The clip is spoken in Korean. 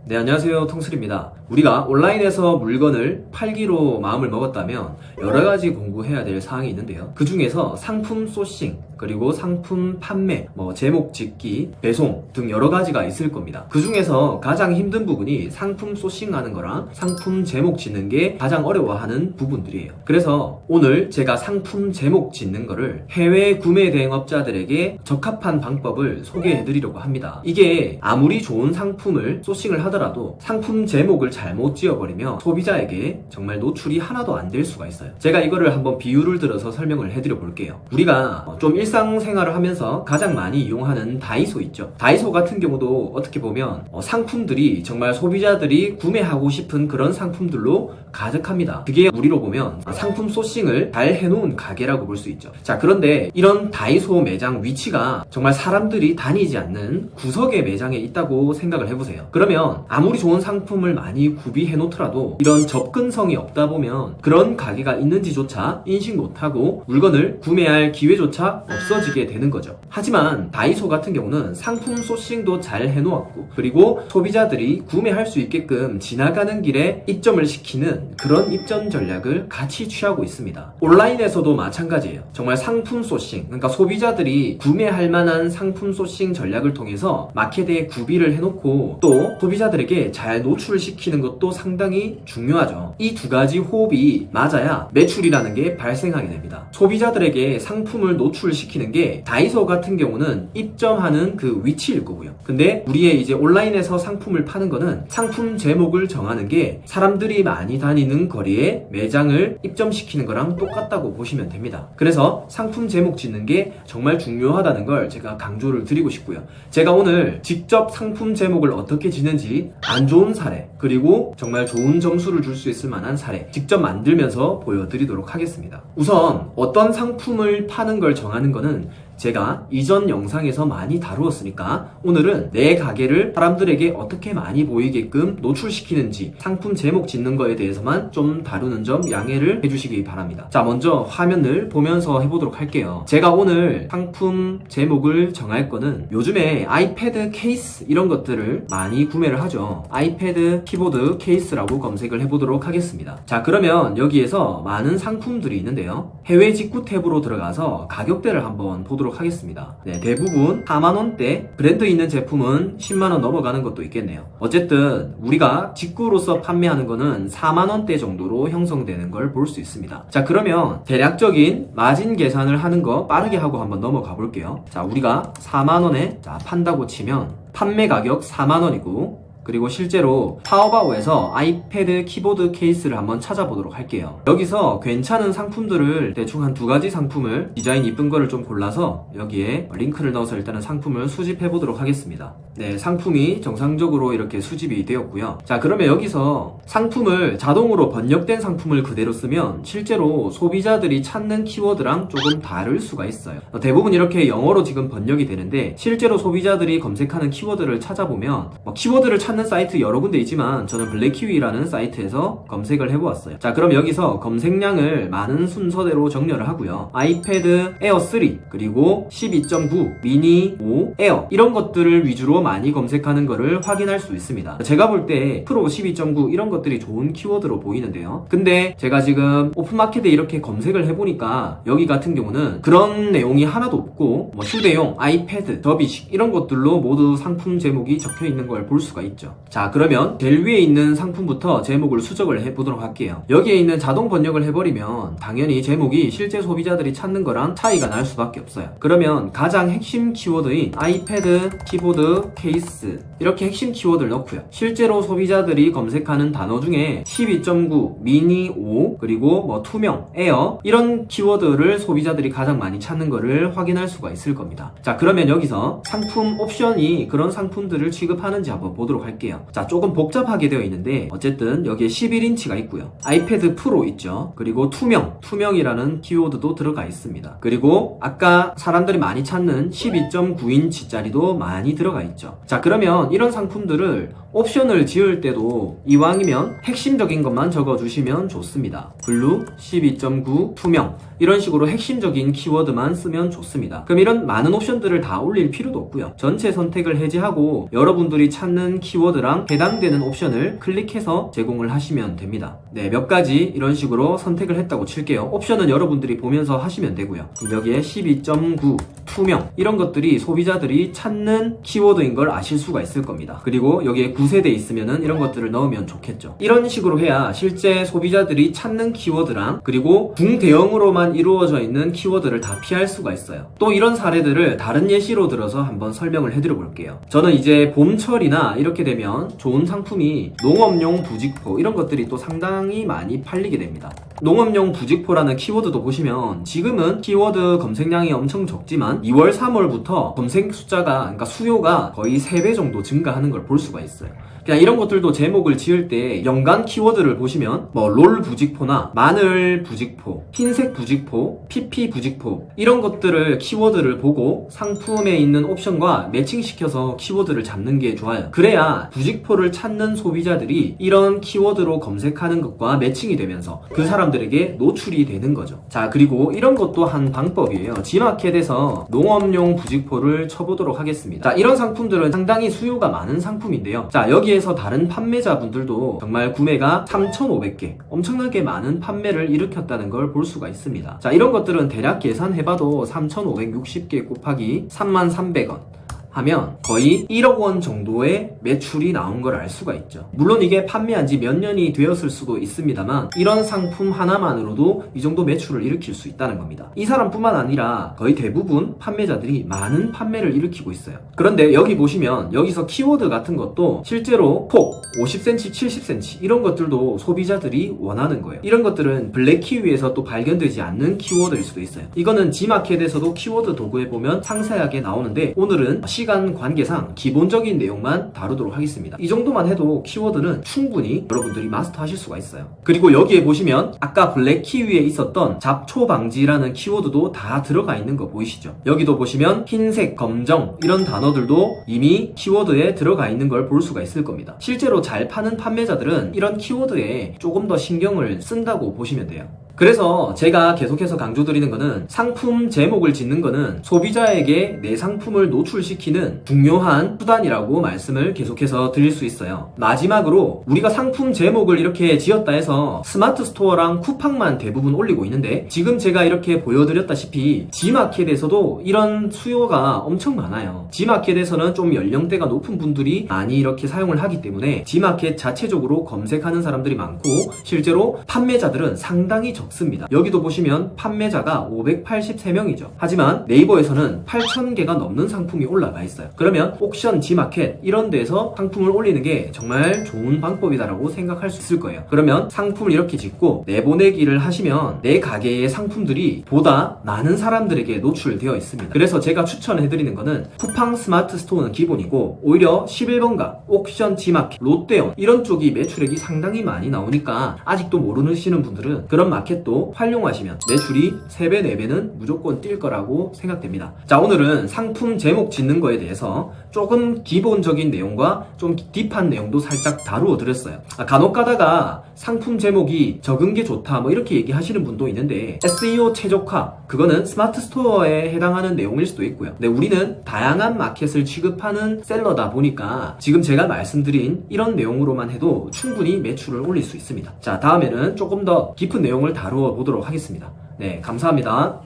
네, 안녕하세요. 통슬입니다. 우리가 온라인에서 물건을 팔기로 마음을 먹었다면 여러 가지 공부해야 될 사항이 있는데요. 그 중에서 상품 소싱, 그리고 상품 판매, 제목 짓기, 배송 등 여러 가지가 있을 겁니다. 그 중에서 가장 힘든 부분이 상품 소싱하는 거랑 상품 제목 짓는 게 가장 어려워하는 부분들이에요. 그래서 오늘 제가 상품 제목 짓는 거를 해외 구매 대행업자들에게 적합한 방법을 소개해 드리려고 합니다. 이게 아무리 좋은 상품을 소싱을 하더라도 상품 제목을 잘못 지어버리면 소비자에게 정말 노출이 하나도 안 될 수가 있어요. 제가 이거를 한번 비유를 들어서 설명을 해드려 볼게요. 우리가 좀 일상생활을 하면서 가장 많이 이용하는 다이소 있죠. 다이소 같은 경우도 어떻게 보면 상품들이 정말 소비자들이 구매하고 싶은 그런 상품들로 가득합니다. 그게 우리로 보면 상품 소싱을 잘 해놓은 가게라고 볼 수 있죠. 자, 그런데 이런 다이소 매장 위치가 정말 사람들이 다니지 않는 구석의 매장에 있다고 생각을 해보세요. 그러면 아무리 좋은 상품을 많이 구비해 놓더라도 이런 접근성이 없다 보면 그런 가게가 있는지조차 인식 못하고 물건을 구매할 기회조차 없어지게 되는 거죠. 하지만 다이소 같은 경우는 상품 소싱도 잘 해놓았고, 그리고 소비자들이 구매할 수 있게끔 지나가는 길에 입점을 시키는 그런 입점 전략을 같이 취하고 있습니다. 온라인에서도 마찬가지예요. 정말 상품 소싱, 그러니까 소비자들이 구매할 만한 상품 소싱 전략을 통해서 마켓에 구비를 해놓고 또 소비자들에게 잘 노출시키는 것도 상당히 중요하죠. 이 두 가지 호흡이 맞아야 매출이라는 게 발생하게 됩니다. 소비자들에게 상품을 노출시키는 게 다이소 같은 경우는 입점하는 그 위치일 거고요. 근데 우리의 이제 온라인에서 상품을 파는 거는 상품 제목을 정하는 게 사람들이 많이 다니는 거리에 매장을 입점시키는 거랑 똑같다고 보시면 됩니다. 그래서 상품 제목 짓는 게 정말 중요하다는 걸 제가 강조를 드리고 싶고요. 제가 오늘 직접 상품 제목을 어떻게 짓는지 안 좋은 사례, 그리고 정말 좋은 점수를 줄 수 있을 만한 사례 직접 만들면서 보여드리도록 하겠습니다. 우선 어떤 상품을 파는 걸 정하는 거는 제가 이전 영상에서 많이 다루었으니까 오늘은 내 가게를 사람들에게 어떻게 많이 보이게끔 노출시키는지 상품 제목 짓는 거에 대해서만 좀 다루는 점 양해를 해주시기 바랍니다. 자, 먼저 화면을 보면서 해보도록 할게요. 제가 오늘 상품 제목을 정할 거는 요즘에 아이패드 케이스 이런 것들을 많이 구매를 하죠. 아이패드 키보드 케이스라고 검색을 해보도록 하겠습니다. 자, 그러면 여기에서 많은 상품들이 있는데요. 해외 직구 탭으로 들어가서 가격대를 한번 보도록 하겠습니다. 네, 대부분 4만원대, 브랜드 있는 제품은 10만원 넘어가는 것도 있겠네요. 어쨌든 우리가 직구로서 판매하는 거는 4만원대 정도로 형성되는 걸 볼 수 있습니다. 자, 그러면 대략적인 마진 계산을 하는 거 빠르게 하고 한번 넘어가 볼게요. 자, 우리가 4만원에 판다고 치면 판매 가격 4만원이고, 그리고 실제로 타오바오에서 아이패드 키보드 케이스를 한번 찾아보도록 할게요. 여기서 괜찮은 상품들을 대충 한 두 가지 상품을 디자인 이쁜 거를 좀 골라서 여기에 링크를 넣어서 일단은 상품을 수집해 보도록 하겠습니다. 네, 상품이 정상적으로 이렇게 수집이 되었고요. 자, 그러면 여기서 상품을 자동으로 번역된 상품을 그대로 쓰면 실제로 소비자들이 찾는 키워드랑 조금 다를 수가 있어요. 대부분 이렇게 영어로 지금 번역이 되는데 실제로 소비자들이 검색하는 키워드를 찾아보면 키워드를 찾는 사이트 여러 군데 있지만 저는 블랙키위라는 사이트에서 검색을 해보았어요. 자, 그럼 여기서 검색량을 많은 순서대로 정렬을 하고요. 아이패드 에어 3, 그리고 12.9, 미니 5, 에어 이런 것들을 위주로 많이 검색하는 거를 확인할 수 있습니다. 제가 볼 때 프로 12.9 이런 것들이 좋은 키워드로 보이는데요. 근데 제가 지금 오픈마켓에 이렇게 검색을 해보니까 여기 같은 경우는 그런 내용이 하나도 없고 휴대용, 아이패드, 접이식 이런 것들로 모두 상품 제목이 적혀 있는 걸 볼 수가 있죠. 자, 그러면 제일 위에 있는 상품부터 제목을 수정을 해보도록 할게요. 여기에 있는 자동 번역을 해버리면 당연히 제목이 실제 소비자들이 찾는 거랑 차이가 날 수밖에 없어요. 그러면 가장 핵심 키워드인 아이패드 키보드 케이스 이렇게 핵심 키워드를 넣고요. 실제로 소비자들이 검색하는 단어 중에 12.9, 미니 5, 그리고 투명, 에어 이런 키워드를 소비자들이 가장 많이 찾는 거를 확인할 수가 있을 겁니다. 자, 그러면 여기서 상품 옵션이 그런 상품들을 취급하는지 한번 보도록 할게요. 자, 조금 복잡하게 되어 있는데 어쨌든 여기에 11인치가 있고요. 아이패드 프로 있죠. 그리고 투명이라는 키워드도 들어가 있습니다. 그리고 아까 사람들이 많이 찾는 12.9인치짜리도 많이 들어가 있죠. 자, 그러면 이런 상품들을 옵션을 지을 때도 이왕이면 핵심적인 것만 적어주시면 좋습니다. 블루, 12.9, 투명 이런 식으로 핵심적인 키워드만 쓰면 좋습니다. 그럼 이런 많은 옵션들을 다 올릴 필요도 없고요. 전체 선택을 해제하고 여러분들이 찾는 키워드랑 해당되는 옵션을 클릭해서 제공을 하시면 됩니다. 네, 몇 가지 이런 식으로 선택을 했다고 칠게요. 옵션은 여러분들이 보면서 하시면 되고요. 여기에 12.9, 투명 이런 것들이 소비자들이 찾는 키워드인 걸 아실 수가 있을 겁니다. 그리고 여기에 9세대 있으면은 이런 것들을 넣으면 좋겠죠. 이런 식으로 해야 실제 소비자들이 찾는 키워드랑 그리고 중대형으로만 이루어져 있는 키워드를 다 피할 수가 있어요. 또 이런 사례들을 다른 예시로 들어서 한번 설명을 해드려 볼게요. 저는 이제 봄철이나 이렇게 되면 좋은 상품이 농업용 부직포 이런 것들이 또 상당히 많이 팔리게 됩니다. 농업용 부직포라는 키워드도 보시면 지금은 키워드 검색량이 엄청 적지만 2월, 3월부터 검색 숫자가 그러니까 수요가 거의 3배 정도 증가하는 걸 볼 수가 있어요. 그냥 이런 것들도 제목을 지을 때 연관 키워드를 보시면 뭐 롤 부직포나 마늘 부직포, 흰색 부직포, PP 부직포 이런 것들을 키워드를 보고 상품에 있는 옵션과 매칭시켜서 키워드를 잡는 게 좋아요. 그래야 부직포를 찾는 소비자들이 이런 키워드로 검색하는 것과 매칭이 되면서 그 사람들에게 노출이 되는 거죠. 자, 그리고 이런 것도 한 방법이에요. G마켓에서 농업용 부직포를 쳐보도록 하겠습니다. 자, 이런 상품들은 상당히 수요가 많은 상품인데요. 자, 여기에서 다른 판매자분들도 정말 구매가 3,500개 엄청나게 많은 판매를 일으켰다는 걸 볼 수가 있습니다. 자, 이런 것들은 대략 계산해봐도 3,560개 곱하기 33,300원 하면 거의 1억 원 정도의 매출이 나온 걸 알 수가 있죠. 물론 이게 판매한 지 몇 년이 되었을 수도 있습니다만 이런 상품 하나만으로도 이 정도 매출을 일으킬 수 있다는 겁니다. 이 사람뿐만 아니라 거의 대부분 판매자들이 많은 판매를 일으키고 있어요. 그런데 여기 보시면 여기서 키워드 같은 것도 실제로 폭 50cm, 70cm 이런 것들도 소비자들이 원하는 거예요. 이런 것들은 블랙키위에서 또 발견되지 않는 키워드일 수도 있어요. 이거는 G마켓에서도 키워드 도구에 보면 상세하게 나오는데 오늘은 시간 관계상 기본적인 내용만 다루도록 하겠습니다. 이 정도만 해도 키워드는 충분히 여러분들이 마스터하실 수가 있어요. 그리고 여기에 보시면 아까 블랙키위에 있었던 잡초 방지라는 키워드도 다 들어가 있는 거 보이시죠? 여기도 보시면 흰색, 검정 이런 단어들도 이미 키워드에 들어가 있는 걸 볼 수가 있을 겁니다. 실제로 잘 파는 판매자들은 이런 키워드에 조금 더 신경을 쓴다고 보시면 돼요. 그래서 제가 계속해서 강조드리는 거는 상품 제목을 짓는 거는 소비자에게 내 상품을 노출시키는 중요한 수단이라고 말씀을 계속해서 드릴 수 있어요. 마지막으로 우리가 상품 제목을 이렇게 지었다 해서 스마트 스토어랑 쿠팡만 대부분 올리고 있는데 지금 제가 이렇게 보여드렸다시피 G마켓에서도 이런 수요가 엄청 많아요. G마켓에서는 좀 연령대가 높은 분들이 많이 이렇게 사용을 하기 때문에 G마켓 자체적으로 검색하는 사람들이 많고 실제로 판매자들은 상당히 적습니다. 여기도 보시면 판매자가 583명이죠. 하지만 네이버에서는 8,000개가 넘는 상품이 올라가 있어요. 그러면 옥션, G마켓 이런 데서 상품을 올리는 게 정말 좋은 방법이다라고 생각할 수 있을 거예요. 그러면 상품을 이렇게 짓고 내보내기를 하시면 내 가게의 상품들이 보다 많은 사람들에게 노출되어 있습니다. 그래서 제가 추천해드리는 거는 쿠팡 스마트 스토어는 기본이고 오히려 11번가, 옥션, G마켓, 롯데온 이런 쪽이 매출액이 상당히 많이 나오니까 아직도 모르시는 분들은 그런 마켓도 활용하시면 매출이 3배, 4배는 무조건 뛸 거라고 생각됩니다. 자, 오늘은 상품 제목 짓는 거에 대해서 조금 기본적인 내용과 좀 딥한 내용도 살짝 다루어 드렸어요. 간혹 가다가 상품 제목이 적은 게 좋다 뭐 이렇게 얘기하시는 분도 있는데 SEO 최적화 그거는 스마트 스토어에 해당하는 내용일 수도 있고요. 근데 우리는 다양한 마켓을 취급하는 셀러다 보니까 지금 제가 말씀드린 이런 내용으로만 해도 충분히 매출을 올릴 수 있습니다. 자, 다음에는 조금 더 깊은 내용을 다루어 보도록 하겠습니다. 네, 감사합니다.